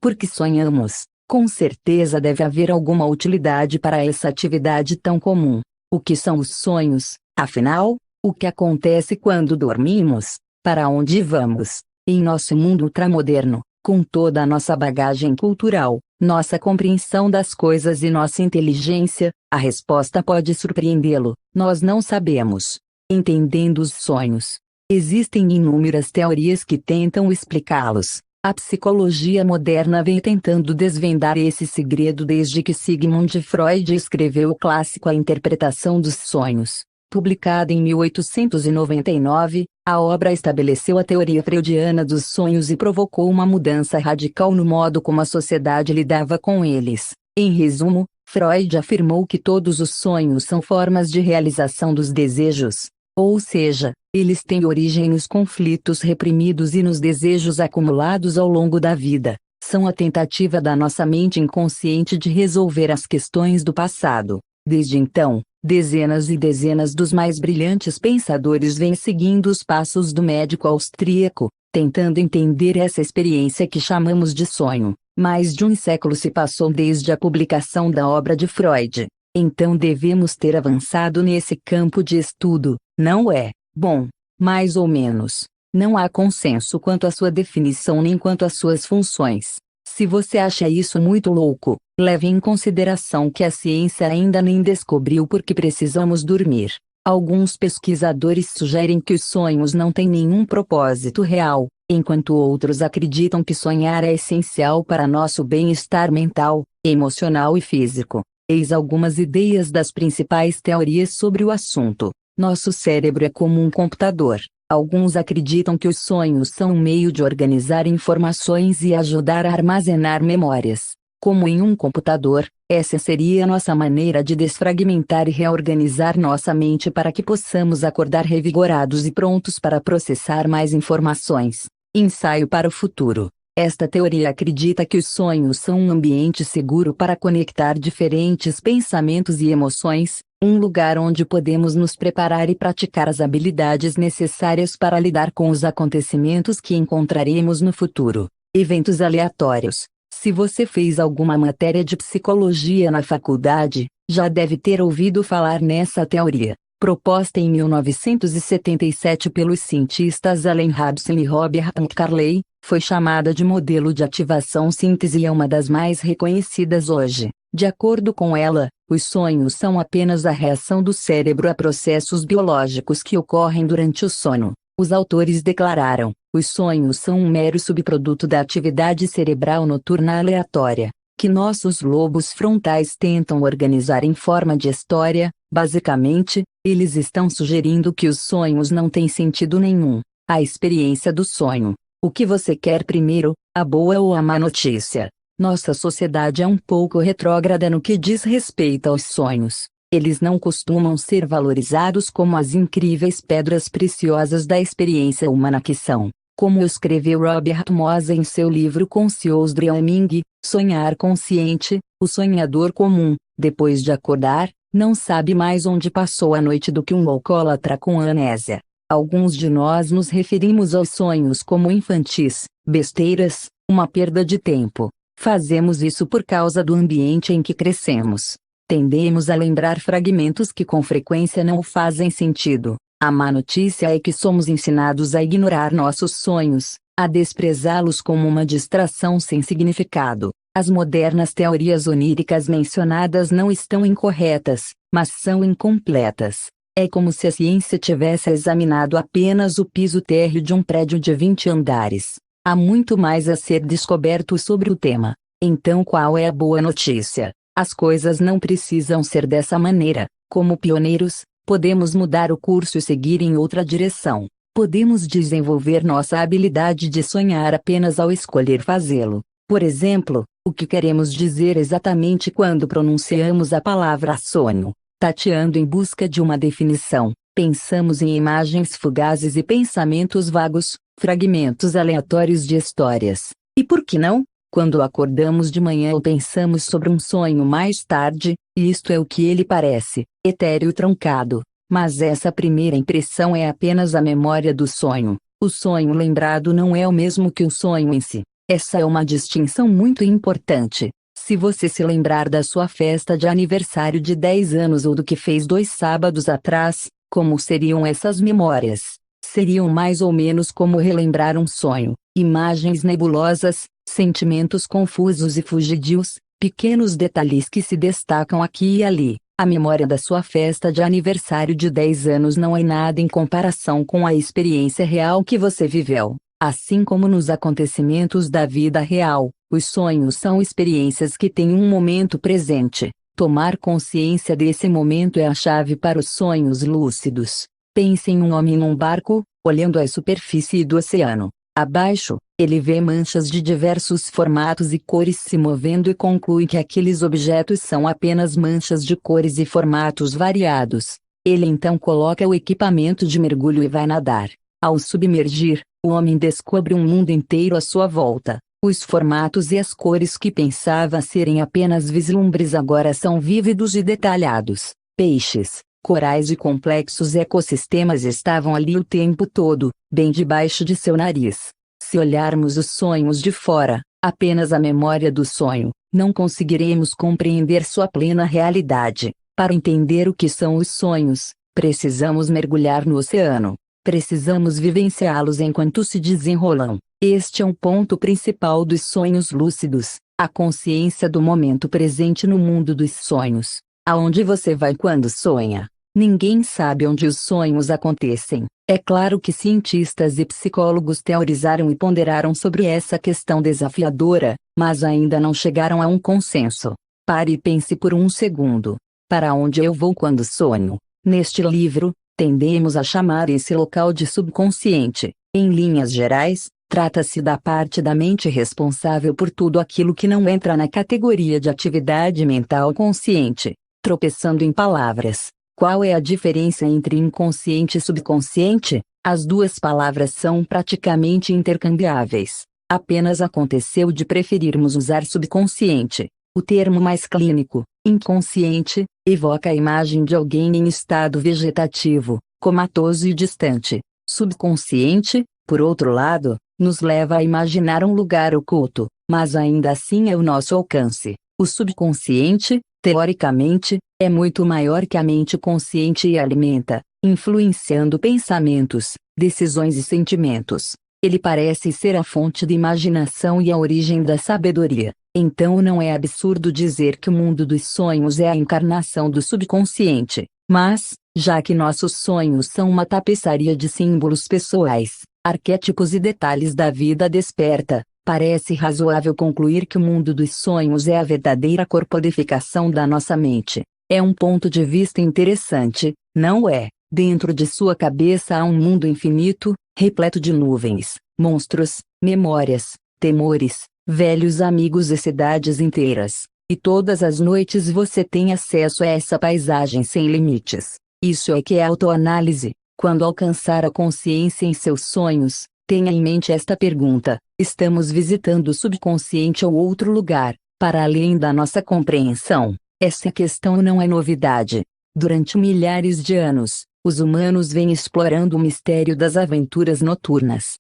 Porque sonhamos. Com certeza deve haver alguma utilidade para essa atividade tão comum. O que são os sonhos, afinal? O que acontece quando dormimos? Para onde vamos? Em nosso mundo ultramoderno, com toda a nossa bagagem cultural, nossa compreensão das coisas e nossa inteligência, a resposta pode surpreendê-lo. Nós não sabemos. Entendendo os sonhos. Existem inúmeras teorias que tentam explicá-los. A psicologia moderna vem tentando desvendar esse segredo desde que Sigmund Freud escreveu o clássico A Interpretação dos Sonhos. Publicada em 1899, a obra estabeleceu a teoria freudiana dos sonhos e provocou uma mudança radical no modo como a sociedade lidava com eles. Em resumo, Freud afirmou que todos os sonhos são formas de realização dos desejos. Ou seja, eles têm origem nos conflitos reprimidos e nos desejos acumulados ao longo da vida. São a tentativa da nossa mente inconsciente de resolver as questões do passado. Desde então, dezenas e dezenas dos mais brilhantes pensadores vêm seguindo os passos do médico austríaco, tentando entender essa experiência que chamamos de sonho. Mais de um século se passou desde a publicação da obra de Freud. Então devemos ter avançado nesse campo de estudo, não é? Bom, mais ou menos. Não há consenso quanto à sua definição nem quanto às suas funções. Se você acha isso muito louco, leve em consideração que a ciência ainda nem descobriu por que precisamos dormir. Alguns pesquisadores sugerem que os sonhos não têm nenhum propósito real, enquanto outros acreditam que sonhar é essencial para nosso bem-estar mental, emocional e físico. Eis algumas ideias das principais teorias sobre o assunto. Nosso cérebro é como um computador. Alguns acreditam que os sonhos são um meio de organizar informações e ajudar a armazenar memórias. Como em um computador, essa seria a nossa maneira de desfragmentar e reorganizar nossa mente para que possamos acordar revigorados e prontos para processar mais informações. Ensaio para o futuro. Esta teoria acredita que os sonhos são um ambiente seguro para conectar diferentes pensamentos e emoções, um lugar onde podemos nos preparar e praticar as habilidades necessárias para lidar com os acontecimentos que encontraremos no futuro. Eventos aleatórios. Se você fez alguma matéria de psicologia na faculdade, já deve ter ouvido falar nessa teoria. Proposta em 1977 pelos cientistas Allen Hobson e Robert Carley, foi chamada de modelo de ativação síntese e é uma das mais reconhecidas hoje. De acordo com ela, os sonhos são apenas a reação do cérebro a processos biológicos que ocorrem durante o sono. Os autores declararam: os sonhos são um mero subproduto da atividade cerebral noturna aleatória, que nossos lobos frontais tentam organizar em forma de história. Basicamente, eles estão sugerindo que os sonhos não têm sentido nenhum. A experiência do sonho. O que você quer primeiro, a boa ou a má notícia? Nossa sociedade é um pouco retrógrada no que diz respeito aos sonhos. Eles não costumam ser valorizados como as incríveis pedras preciosas da experiência humana que são. Como escreveu Robert Moza em seu livro Conscious Dreaming, Sonhar Consciente, o sonhador comum, depois de acordar, não sabe mais onde passou a noite do que um alcoólatra com amnésia. Alguns de nós nos referimos aos sonhos como infantis, besteiras, uma perda de tempo. Fazemos isso por causa do ambiente em que crescemos. Tendemos a lembrar fragmentos que com frequência não fazem sentido. A má notícia é que somos ensinados a ignorar nossos sonhos, a desprezá-los como uma distração sem significado. As modernas teorias oníricas mencionadas não estão incorretas, mas são incompletas. É como se a ciência tivesse examinado apenas o piso térreo de um prédio de 20 andares. Há muito mais a ser descoberto sobre o tema. Então, qual é a boa notícia? As coisas não precisam ser dessa maneira. Como pioneiros, podemos mudar o curso e seguir em outra direção. Podemos desenvolver nossa habilidade de sonhar apenas ao escolher fazê-lo. Por exemplo, o que queremos dizer exatamente quando pronunciamos a palavra sonho? Tateando em busca de uma definição, pensamos em imagens fugazes e pensamentos vagos, fragmentos aleatórios de histórias. E por que não? Quando acordamos de manhã ou pensamos sobre um sonho mais tarde, isto é o que ele parece, etéreo truncado. Mas essa primeira impressão é apenas a memória do sonho. O sonho lembrado não é o mesmo que o sonho em si. Essa é uma distinção muito importante. Se você se lembrar da sua festa de aniversário de 10 anos ou do que fez 2 sábados atrás, como seriam essas memórias? Seriam mais ou menos como relembrar um sonho. Imagens nebulosas, sentimentos confusos e fugidios, pequenos detalhes que se destacam aqui e ali. A memória da sua festa de aniversário de 10 anos não é nada em comparação com a experiência real que você viveu. Assim como nos acontecimentos da vida real, os sonhos são experiências que têm um momento presente. Tomar consciência desse momento é a chave para os sonhos lúcidos. Pense em um homem num barco, olhando a superfície do oceano. Abaixo, ele vê manchas de diversos formatos e cores se movendo e conclui que aqueles objetos são apenas manchas de cores e formatos variados. Ele então coloca o equipamento de mergulho e vai nadar. Ao submergir, o homem descobre um mundo inteiro à sua volta. Os formatos e as cores que pensava serem apenas vislumbres agora são vívidos e detalhados. Peixes, corais e complexos ecossistemas estavam ali o tempo todo, bem debaixo de seu nariz. Se olharmos os sonhos de fora, apenas a memória do sonho, não conseguiremos compreender sua plena realidade. Para entender o que são os sonhos, precisamos mergulhar no oceano. Precisamos vivenciá-los enquanto se desenrolam. Este é um ponto principal dos sonhos lúcidos, a consciência do momento presente no mundo dos sonhos. Aonde você vai quando sonha? Ninguém sabe onde os sonhos acontecem. É claro que cientistas e psicólogos teorizaram e ponderaram sobre essa questão desafiadora, mas ainda não chegaram a um consenso. Pare e pense por um segundo. Para onde eu vou quando sonho? Neste livro, tendemos a chamar esse local de subconsciente. Em linhas gerais, trata-se da parte da mente responsável por tudo aquilo que não entra na categoria de atividade mental consciente. Tropeçando em palavras. Qual é a diferença entre inconsciente e subconsciente? As duas palavras são praticamente intercambiáveis. Apenas aconteceu de preferirmos usar subconsciente. O termo mais clínico, inconsciente, evoca a imagem de alguém em estado vegetativo, comatoso e distante. Subconsciente, por outro lado, nos leva a imaginar um lugar oculto, mas ainda assim é o nosso alcance. O subconsciente, teoricamente, é muito maior que a mente consciente e alimenta, influenciando pensamentos, decisões e sentimentos. Ele parece ser a fonte de imaginação e a origem da sabedoria. Então não é absurdo dizer que o mundo dos sonhos é a encarnação do subconsciente. Mas, já que nossos sonhos são uma tapeçaria de símbolos pessoais, arquétipos e detalhes da vida desperta, parece razoável concluir que o mundo dos sonhos é a verdadeira corporificação da nossa mente. É um ponto de vista interessante, não é? Dentro de sua cabeça há um mundo infinito, repleto de nuvens, monstros, memórias, temores, velhos amigos e cidades inteiras. E todas as noites você tem acesso a essa paisagem sem limites. Isso é que é autoanálise. Quando alcançar a consciência em seus sonhos, tenha em mente esta pergunta: estamos visitando o subconsciente ou outro lugar, para além da nossa compreensão? Essa questão não é novidade. Durante milhares de anos, os humanos vêm explorando o mistério das aventuras noturnas.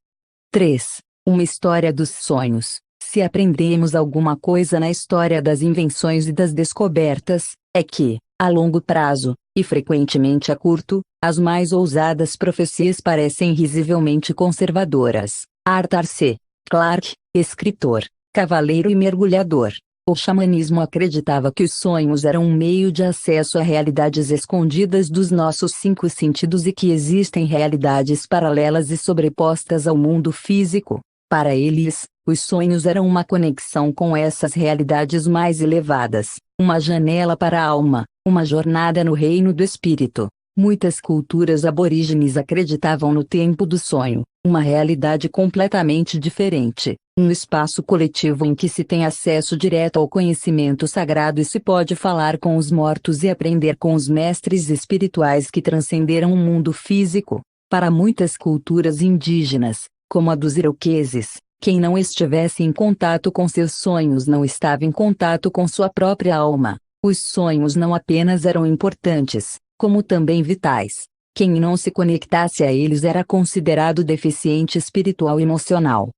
3. Uma história dos sonhos. Se aprendemos alguma coisa na história das invenções e das descobertas, é que, a longo prazo, e frequentemente a curto, as mais ousadas profecias parecem risivelmente conservadoras. Arthur C. Clarke, escritor, cavaleiro e mergulhador. O xamanismo acreditava que os sonhos eram um meio de acesso a realidades escondidas dos nossos 5 sentidos e que existem realidades paralelas e sobrepostas ao mundo físico. Para eles, os sonhos eram uma conexão com essas realidades mais elevadas, uma janela para a alma, uma jornada no reino do espírito. Muitas culturas aborígenes acreditavam no tempo do sonho, uma realidade completamente diferente, um espaço coletivo em que se tem acesso direto ao conhecimento sagrado e se pode falar com os mortos e aprender com os mestres espirituais que transcenderam o mundo físico. Para muitas culturas indígenas, como a dos iroqueses, quem não estivesse em contato com seus sonhos não estava em contato com sua própria alma. Os sonhos não apenas eram importantes, como também vitais. Quem não se conectasse a eles era considerado deficiente espiritual e emocional.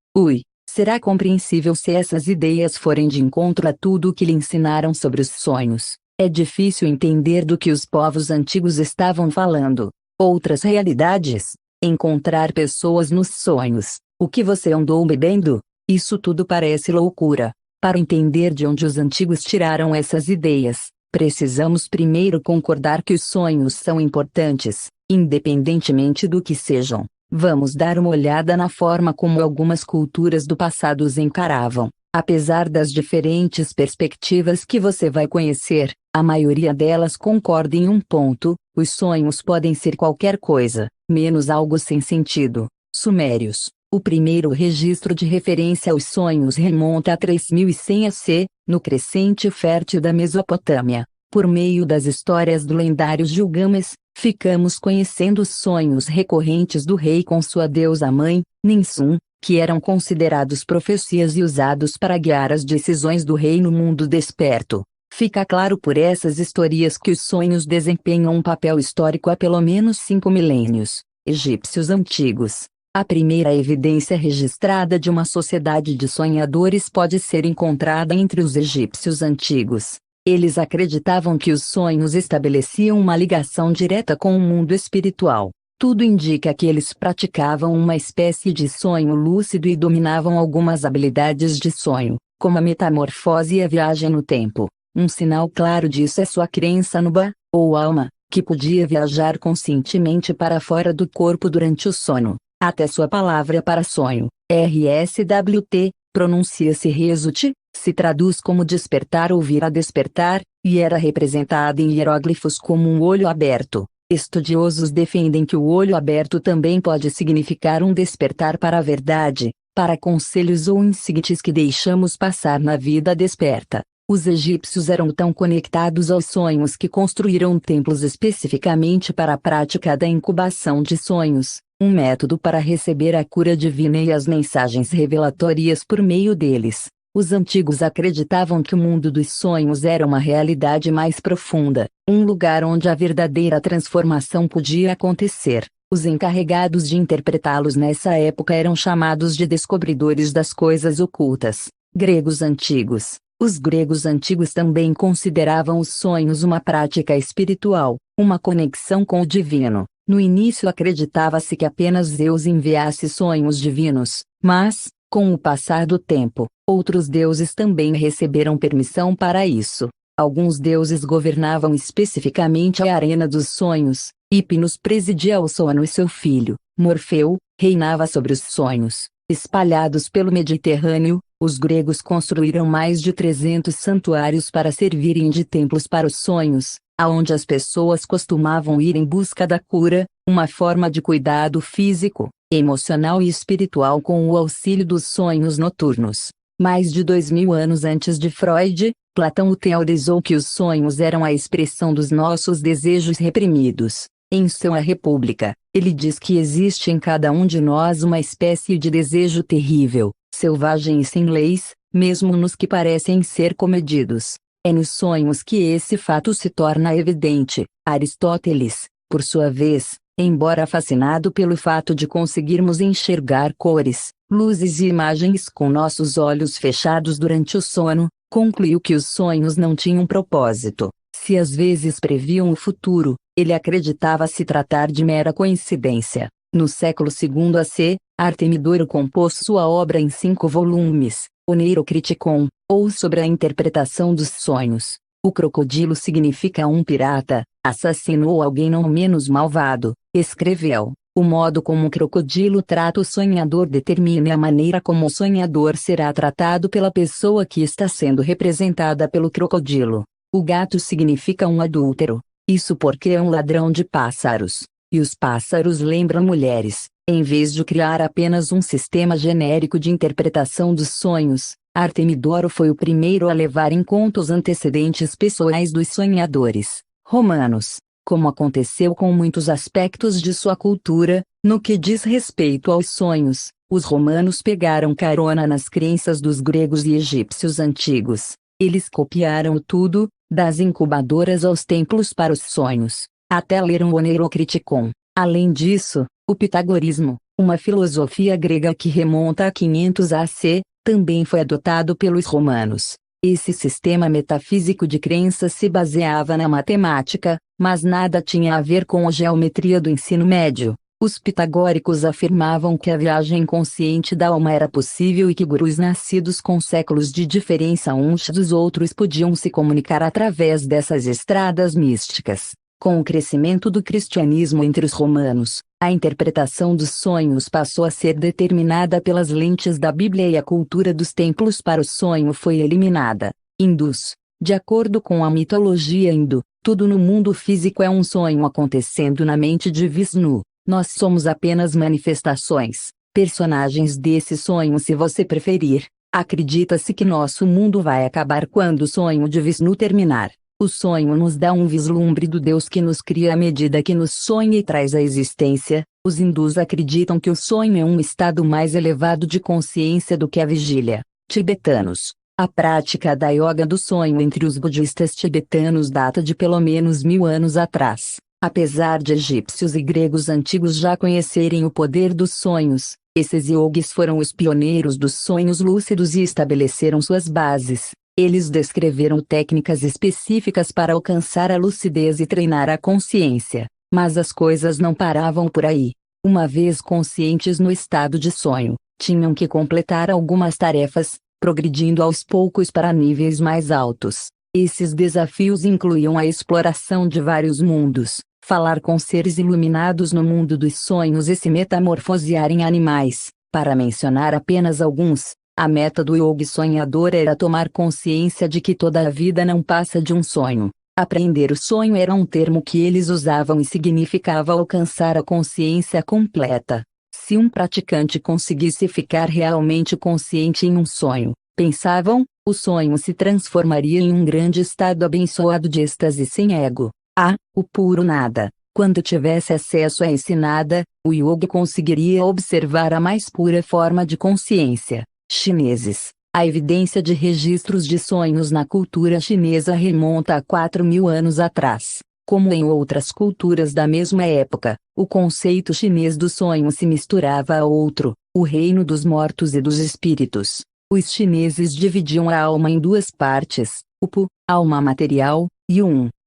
Será compreensível se essas ideias forem de encontro a tudo o que lhe ensinaram sobre os sonhos. É difícil entender do que os povos antigos estavam falando. Outras realidades? Encontrar pessoas nos sonhos. O que você andou bebendo? Isso tudo parece loucura. Para entender de onde os antigos tiraram essas ideias, precisamos primeiro concordar que os sonhos são importantes, independentemente do que sejam. Vamos dar uma olhada na forma como algumas culturas do passado os encaravam. Apesar das diferentes perspectivas que você vai conhecer, a maioria delas concorda em um ponto: os sonhos podem ser qualquer coisa, menos algo sem sentido. Sumérios. O primeiro registro de referência aos sonhos remonta a 3100 AC, no crescente fértil da Mesopotâmia. Por meio das histórias do lendário Gilgamesh, ficamos conhecendo os sonhos recorrentes do rei com sua deusa mãe, Ninsun, que eram considerados profecias e usados para guiar as decisões do rei no mundo desperto. Fica claro por essas historias que os sonhos desempenham um papel histórico há pelo menos 5 milênios. Egípcios antigos. A primeira evidência registrada de uma sociedade de sonhadores pode ser encontrada entre os egípcios antigos. Eles acreditavam que os sonhos estabeleciam uma ligação direta com o mundo espiritual. Tudo indica que eles praticavam uma espécie de sonho lúcido e dominavam algumas habilidades de sonho, como a metamorfose e a viagem no tempo. Um sinal claro disso é sua crença no Ba, ou alma, que podia viajar conscientemente para fora do corpo durante o sono. Até sua palavra para sonho, RSWT, pronuncia-se Resut, se traduz como despertar ou vir a despertar, e era representada em hieróglifos como um olho aberto. Estudiosos defendem que o olho aberto também pode significar um despertar para a verdade, para conselhos ou insights que deixamos passar na vida desperta. Os egípcios eram tão conectados aos sonhos que construíram templos especificamente para a prática da incubação de sonhos, um método para receber a cura divina e as mensagens revelatórias por meio deles. Os antigos acreditavam que o mundo dos sonhos era uma realidade mais profunda, um lugar onde a verdadeira transformação podia acontecer. Os encarregados de interpretá-los nessa época eram chamados de descobridores das coisas ocultas. Gregos antigos. Os gregos antigos também consideravam os sonhos uma prática espiritual, uma conexão com o divino. No início acreditava-se que apenas Zeus enviasse sonhos divinos, mas, com o passar do tempo, outros deuses também receberam permissão para isso. Alguns deuses governavam especificamente a arena dos sonhos. Hipnos presidia o sono e seu filho, Morfeu, reinava sobre os sonhos. Espalhados pelo Mediterrâneo, os gregos construíram mais de 300 santuários para servirem de templos para os sonhos, aonde as pessoas costumavam ir em busca da cura, uma forma de cuidado físico, emocional e espiritual com o auxílio dos sonhos noturnos. Mais de 2000 anos antes de Freud, Platão teorizou que os sonhos eram a expressão dos nossos desejos reprimidos. Em sua República, ele diz que existe em cada um de nós uma espécie de desejo terrível, selvagem e sem leis, mesmo nos que parecem ser comedidos. É nos sonhos que esse fato se torna evidente. Aristóteles, por sua vez, embora fascinado pelo fato de conseguirmos enxergar cores, luzes e imagens com nossos olhos fechados durante o sono, concluiu que os sonhos não tinham propósito. Se às vezes previam o futuro, ele acreditava se tratar de mera coincidência. No século II AC, Artemidoro compôs sua obra em 5 volumes, Oneirocriticon, ou sobre a interpretação dos sonhos. O crocodilo significa um pirata, assassino ou alguém não menos malvado, escreveu. O modo como o crocodilo trata o sonhador determina a maneira como o sonhador será tratado pela pessoa que está sendo representada pelo crocodilo. O gato significa um adúltero. Isso porque é um ladrão de pássaros. E os pássaros lembram mulheres. Em vez de criar apenas um sistema genérico de interpretação dos sonhos, Artemidoro foi o primeiro a levar em conta os antecedentes pessoais dos sonhadores romanos. Como aconteceu com muitos aspectos de sua cultura, no que diz respeito aos sonhos, os romanos pegaram carona nas crenças dos gregos e egípcios antigos. Eles copiaram tudo, das incubadoras aos templos para os sonhos, até leram o Oneirocriticon. Além disso, o pitagorismo, uma filosofia grega que remonta a 500 AC, também foi adotado pelos romanos. Esse sistema metafísico de crenças se baseava na matemática, mas nada tinha a ver com a geometria do ensino médio. Os pitagóricos afirmavam que a viagem consciente da alma era possível e que gurus nascidos com séculos de diferença uns dos outros podiam se comunicar através dessas estradas místicas. Com o crescimento do cristianismo entre os romanos, a interpretação dos sonhos passou a ser determinada pelas lentes da Bíblia e a cultura dos templos para o sonho foi eliminada. Hindus. De acordo com a mitologia hindu, tudo no mundo físico é um sonho acontecendo na mente de Vishnu. Nós somos apenas manifestações, personagens desse sonho se você preferir. Acredita-se que nosso mundo vai acabar quando o sonho de Vishnu terminar. O sonho nos dá um vislumbre do Deus que nos cria à medida que nos sonha e traz à existência. Os hindus acreditam que o sonho é um estado mais elevado de consciência do que a vigília. Tibetanos. A prática da yoga do sonho entre os budistas tibetanos data de pelo menos 1000 anos atrás. Apesar de egípcios e gregos antigos já conhecerem o poder dos sonhos, esses yogis foram os pioneiros dos sonhos lúcidos e estabeleceram suas bases. Eles descreveram técnicas específicas para alcançar a lucidez e treinar a consciência. Mas as coisas não paravam por aí. Uma vez conscientes no estado de sonho, tinham que completar algumas tarefas, progredindo aos poucos para níveis mais altos. Esses desafios incluíam a exploração de vários mundos, falar com seres iluminados no mundo dos sonhos e se metamorfosear em animais. Para mencionar apenas alguns, a meta do yogi sonhador era tomar consciência de que toda a vida não passa de um sonho. Apreender o sonho era um termo que eles usavam e significava alcançar a consciência completa. Se um praticante conseguisse ficar realmente consciente em um sonho, pensavam, o sonho se transformaria em um grande estado abençoado de êxtase sem ego. O puro nada. Quando tivesse acesso a esse nada, o yogi conseguiria observar a mais pura forma de consciência. Chineses. A evidência de registros de sonhos na cultura chinesa remonta a 4000 anos atrás. Como em outras culturas da mesma época, o conceito chinês do sonho se misturava a outro, o reino dos mortos e dos espíritos. Os chineses dividiam a alma em duas partes, o pu, alma material, e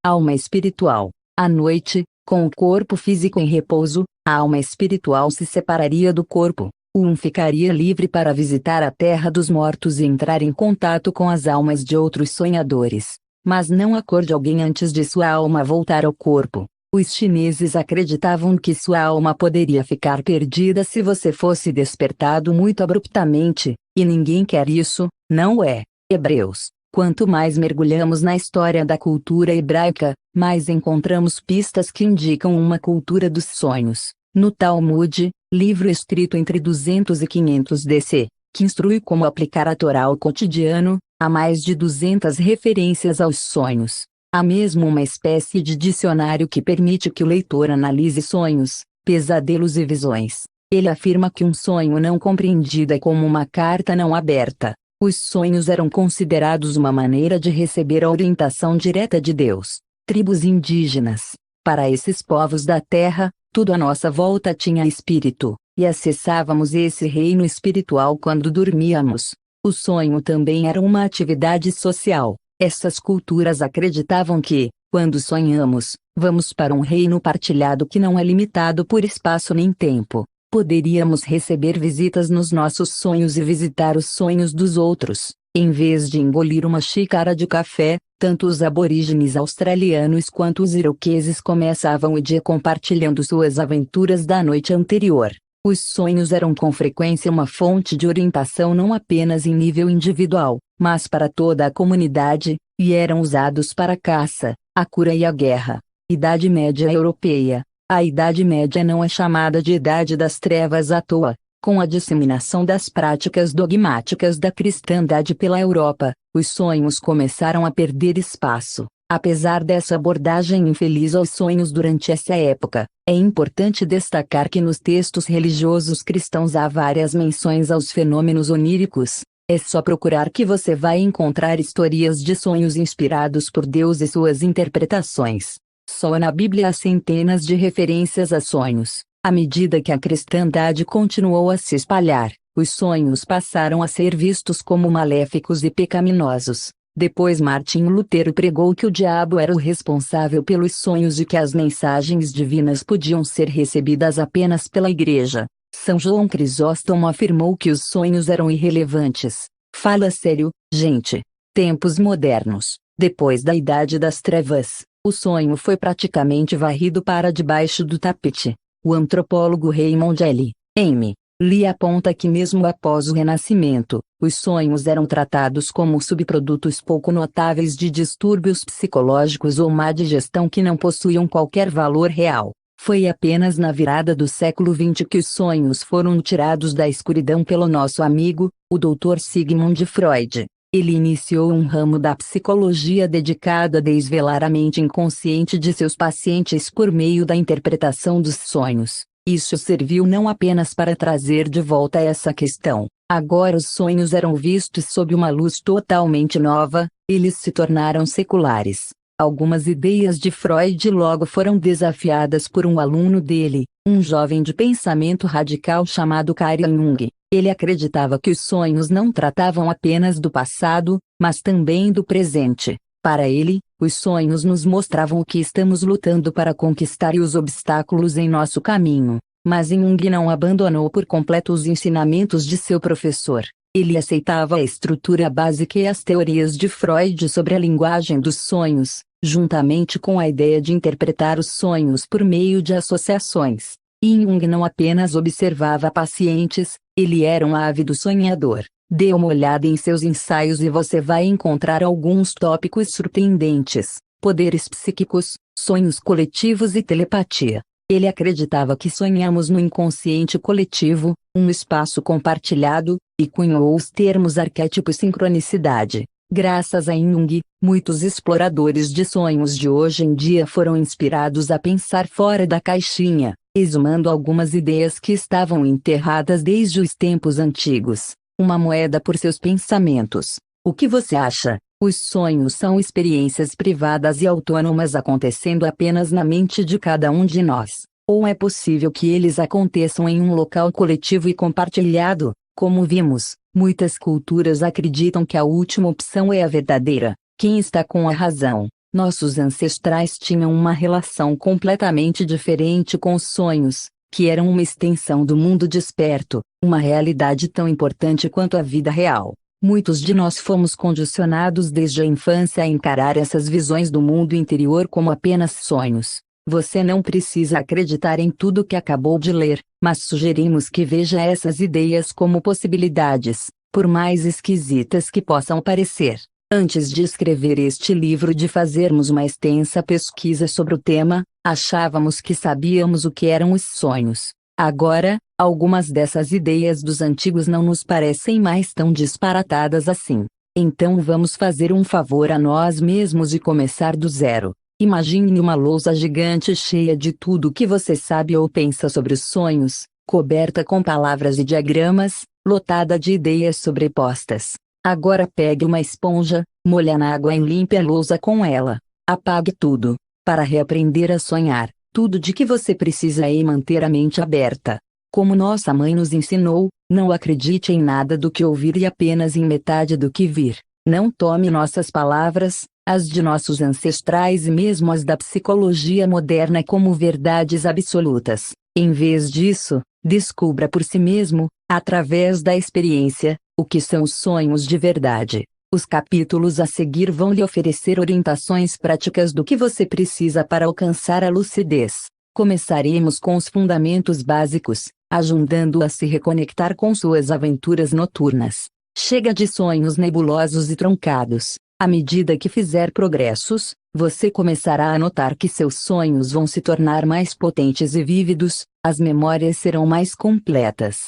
alma espiritual. À noite, com o corpo físico em repouso, a alma espiritual se separaria do corpo. O ficaria livre para visitar a terra dos mortos e entrar em contato com as almas de outros sonhadores. Mas não acorde alguém antes de sua alma voltar ao corpo. Os chineses acreditavam que sua alma poderia ficar perdida se você fosse despertado muito abruptamente, e ninguém quer isso, não é? Hebreus. Quanto mais mergulhamos na história da cultura hebraica, mais encontramos pistas que indicam uma cultura dos sonhos. No Talmud, livro escrito entre 200 e 500 DC, que instrui como aplicar a Torá ao cotidiano, há mais de 200 referências aos sonhos. Há mesmo uma espécie de dicionário que permite que o leitor analise sonhos, pesadelos e visões. Ele afirma que um sonho não compreendido é como uma carta não aberta. Os sonhos eram considerados uma maneira de receber a orientação direta de Deus. Tribos indígenas. Para esses povos da terra, tudo à nossa volta tinha espírito, e acessávamos esse reino espiritual quando dormíamos. O sonho também era uma atividade social. Essas culturas acreditavam que, quando sonhamos, vamos para um reino partilhado que não é limitado por espaço nem tempo. Poderíamos receber visitas nos nossos sonhos e visitar os sonhos dos outros. Em vez de engolir uma xícara de café, tanto os aborígenes australianos quanto os iroqueses começavam o dia compartilhando suas aventuras da noite anterior. Os sonhos eram com frequência uma fonte de orientação não apenas em nível individual, mas para toda a comunidade, e eram usados para a caça, a cura e a guerra. Idade Média Europeia. A Idade Média não é chamada de Idade das Trevas à toa. Com a disseminação das práticas dogmáticas da cristandade pela Europa, os sonhos começaram a perder espaço. Apesar dessa abordagem infeliz aos sonhos durante essa época, é importante destacar que nos textos religiosos cristãos há várias menções aos fenômenos oníricos. É só procurar que você vai encontrar historias de sonhos inspirados por Deus e suas interpretações. Só na Bíblia há centenas de referências a sonhos. À medida que a cristandade continuou a se espalhar, os sonhos passaram a ser vistos como maléficos e pecaminosos. Depois Martinho Lutero pregou que o diabo era o responsável pelos sonhos e que as mensagens divinas podiam ser recebidas apenas pela igreja. São João Crisóstomo afirmou que os sonhos eram irrelevantes. Fala sério, gente. Tempos modernos. Depois da Idade das Trevas, o sonho foi praticamente varrido para debaixo do tapete. O antropólogo Raymond L. M. Lee aponta que mesmo após o Renascimento, os sonhos eram tratados como subprodutos pouco notáveis de distúrbios psicológicos ou má digestão que não possuíam qualquer valor real. Foi apenas na virada do século XX que os sonhos foram tirados da escuridão pelo nosso amigo, o Dr. Sigmund Freud. ele iniciou um ramo da psicologia dedicado a desvelar a mente inconsciente de seus pacientes por meio da interpretação dos sonhos. Isso serviu não apenas para trazer de volta essa questão. Agora os sonhos eram vistos sob uma luz totalmente nova, eles se tornaram seculares. Algumas ideias de Freud logo foram desafiadas por um aluno dele, um jovem de pensamento radical chamado Carl Jung. Ele acreditava que os sonhos não tratavam apenas do passado, mas também do presente. Para ele, os sonhos nos mostravam o que estamos lutando para conquistar e os obstáculos em nosso caminho. Mas Jung não abandonou por completo os ensinamentos de seu professor. Ele aceitava a estrutura básica e as teorias de Freud sobre a linguagem dos sonhos, juntamente com a ideia de interpretar os sonhos por meio de associações. E Jung não apenas observava pacientes, ele era um ávido sonhador. Dê uma olhada em seus ensaios e você vai encontrar alguns tópicos surpreendentes: poderes psíquicos, sonhos coletivos e telepatia. Ele acreditava que sonhamos no inconsciente coletivo, um espaço compartilhado, e cunhou os termos arquétipo e sincronicidade. Graças a Jung, muitos exploradores de sonhos de hoje em dia foram inspirados a pensar fora da caixinha, exumando algumas ideias que estavam enterradas desde os tempos antigos. Uma moeda por seus pensamentos. O que você acha? Os sonhos são experiências privadas e autônomas acontecendo apenas na mente de cada um de nós. Ou é possível que eles aconteçam em um local coletivo e compartilhado? Como vimos, muitas culturas acreditam que a última opção é a verdadeira. Quem está com a razão? Nossos ancestrais tinham uma relação completamente diferente com os sonhos, que eram uma extensão do mundo desperto, uma realidade tão importante quanto a vida real. Muitos de nós fomos condicionados desde a infância a encarar essas visões do mundo interior como apenas sonhos. Você não precisa acreditar em tudo que acabou de ler, mas sugerimos que veja essas ideias como possibilidades, por mais esquisitas que possam parecer. Antes de escrever este livro e de fazermos uma extensa pesquisa sobre o tema, achávamos que sabíamos o que eram os sonhos. Agora, algumas dessas ideias dos antigos não nos parecem mais tão disparatadas assim. Então vamos fazer um favor a nós mesmos e começar do zero. Imagine uma lousa gigante cheia de tudo que você sabe ou pensa sobre os sonhos, coberta com palavras e diagramas, lotada de ideias sobrepostas. Agora pegue uma esponja, molhe na água e limpe a lousa com ela. Apague tudo. Para reaprender a sonhar, tudo de que você precisa é manter a mente aberta. Como nossa mãe nos ensinou, não acredite em nada do que ouvir e apenas em metade do que vir. Não tome nossas palavras, as de nossos ancestrais e mesmo as da psicologia moderna como verdades absolutas. Em vez disso, descubra por si mesmo, através da experiência, o que são os sonhos de verdade. Os capítulos a seguir vão lhe oferecer orientações práticas do que você precisa para alcançar a lucidez. Começaremos com os fundamentos básicos, ajudando-o a se reconectar com suas aventuras noturnas. Chega de sonhos nebulosos e truncados. À medida que fizer progressos, você começará a notar que seus sonhos vão se tornar mais potentes e vívidos, as memórias serão mais completas,